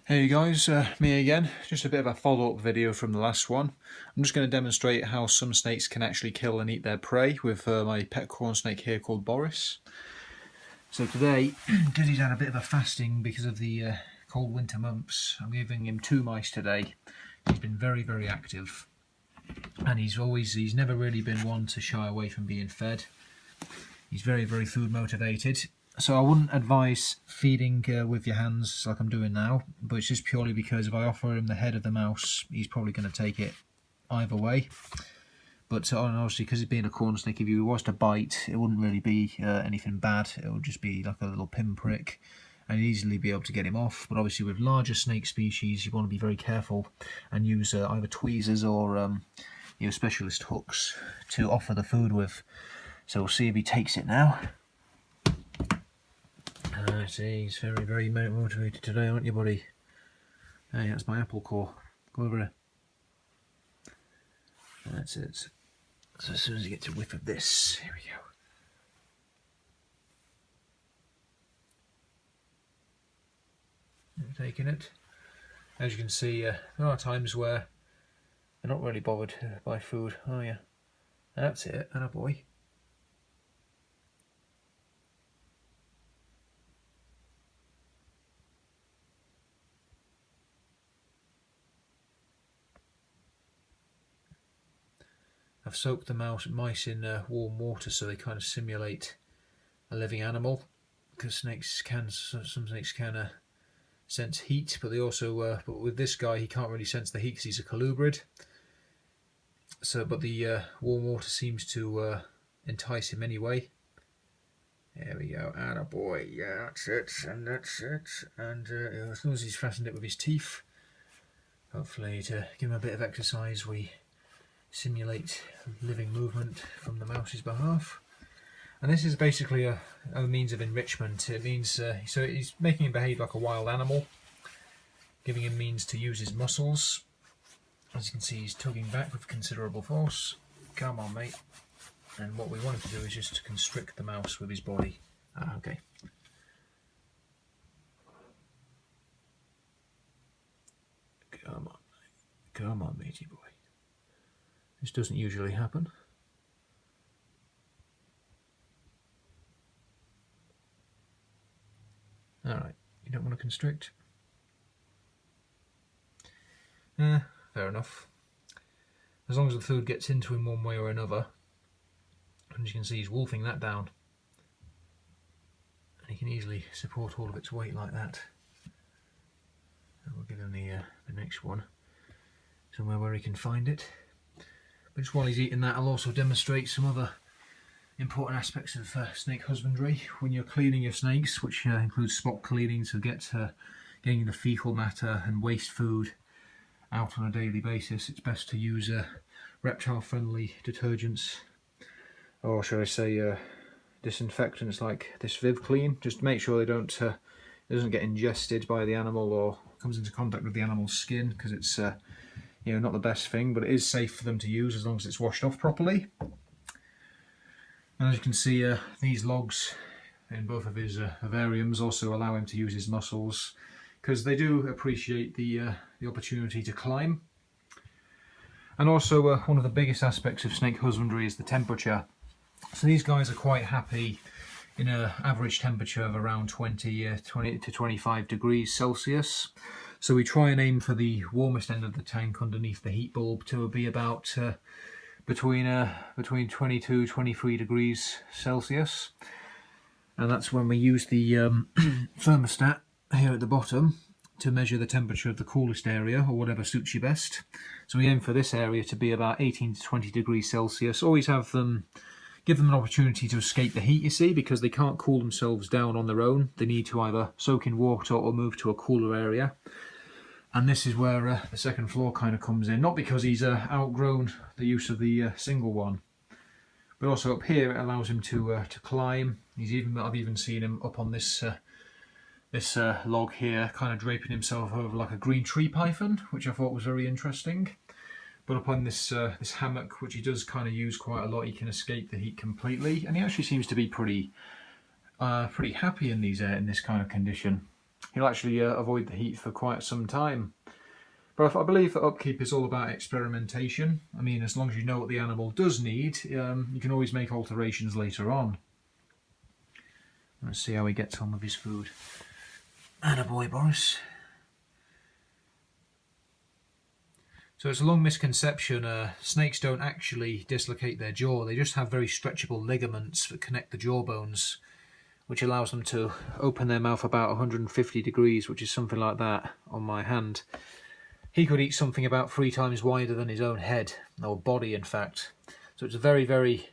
Hey guys, me again. Just a bit of a follow-up video from the last one. I'm just going to demonstrate how some snakes can actually kill and eat their prey with my pet corn snake here called Boris. So today, because he's had a bit of a fasting because of the cold winter months, I'm giving him 2 mice today. He's been very active, and he's never really been one to shy away from being fed. He's very food motivated. So I wouldn't advise feeding with your hands like I'm doing now, but it's just purely because if I offer him the head of the mouse, he's probably going to take it either way. But obviously, because it's being a corn snake, if he was to bite, it wouldn't really be anything bad. It would just be like a little pinprick, and you'd easily be able to get him off. But obviously, with larger snake species, you want to be very careful and use either tweezers or specialist hooks to offer the food with. So we'll see if he takes it now. I see, he's very motivated today, aren't you, buddy? Hey, that's my apple core. Go over here. That's it. So as soon as he gets a whiff of this, here we go. I'm taking it. As you can see, there are times where they're not really bothered by food. Oh yeah, that's it. And a boy. I've soaked the mice in warm water so they kind of simulate a living animal, because some snakes can sense heat, but they also, but with this guy he can't really sense the heat because he's a colubrid. So, but the warm water seems to entice him anyway. There we go, attaboy, yeah, that's it, and that's it. And as long as he's fastened it with his teeth, hopefully to give him a bit of exercise, we simulate living movement from the mouse's behalf. And this is basically a means of enrichment. It means so he's making him behave like a wild animal, giving him means to use his muscles. As you can see, he's tugging back with considerable force. Come on, mate. And what we want him to do is just to constrict the mouse with his body. Okay. Come on, mate. Come on, matey boy. This doesn't usually happen. Alright, you don't want to constrict? Fair enough. As long as the food gets into him one way or another. And you can see he's wolfing that down. And he can easily support all of its weight like that. And we'll give him the next one, somewhere where he can find it. But just while he's eating that, I'll also demonstrate some other important aspects of snake husbandry. When you're cleaning your snakes, which includes spot cleaning, to getting the fecal matter and waste food out on a daily basis, it's best to use reptile-friendly detergents, or should I say disinfectants like this Viv Clean, just to make sure it doesn't get ingested by the animal or comes into contact with the animal's skin, because it's not the best thing, but it is safe for them to use as long as it's washed off properly. And as you can see, these logs in both of his vivariums also allow him to use his muscles, because they do appreciate the opportunity to climb. And also one of the biggest aspects of snake husbandry is the temperature. So these guys are quite happy in an average temperature of around 20 to 25 degrees Celsius. So we try and aim for the warmest end of the tank underneath the heat bulb to be about between 22 23 degrees Celsius. And that's when we use the thermostat here at the bottom to measure the temperature of the coolest area, or whatever suits you best. So we aim for this area to be about 18 to 20 degrees Celsius. Always give them an opportunity to escape the heat, you see, because they can't cool themselves down on their own. They need to either soak in water or move to a cooler area. And this is where the second floor kind of comes in, not because he's outgrown the use of the single one, but also up here it allows him to climb. I've even seen him up on this log here, kind of draping himself over like a green tree python, which I thought was very interesting. But up on this hammock, which he does kind of use quite a lot, he can escape the heat completely, and he actually seems to be pretty happy in this kind of condition. he'll actually avoid the heat for quite some time. But I believe that upkeep is all about experimentation. I mean, as long as you know what the animal does need, you can always make alterations later on. Let's see how he gets on with his food. Attaboy, Boris. So it's a long misconception. Snakes don't actually dislocate their jaw. They just have very stretchable ligaments that connect the jaw bones, which allows them to open their mouth about 150 degrees, which is something like that on my hand. He could eat something about 3 times wider than his own head, or body in fact. So it's a very, very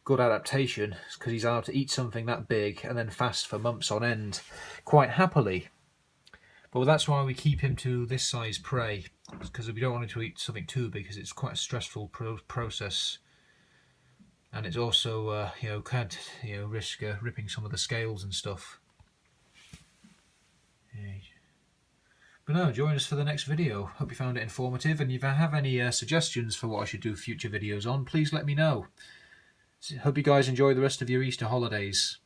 good adaptation, because he's allowed to eat something that big and then fast for months on end quite happily. But that's why we keep him to this size prey, because we don't want him to eat something too big, because it's quite a stressful process, and it's also could risk ripping some of the scales and stuff. But no, join us for the next video. Hope you found it informative, and if you have any suggestions for what I should do future videos on, please let me know. Hope you guys enjoy the rest of your Easter holidays.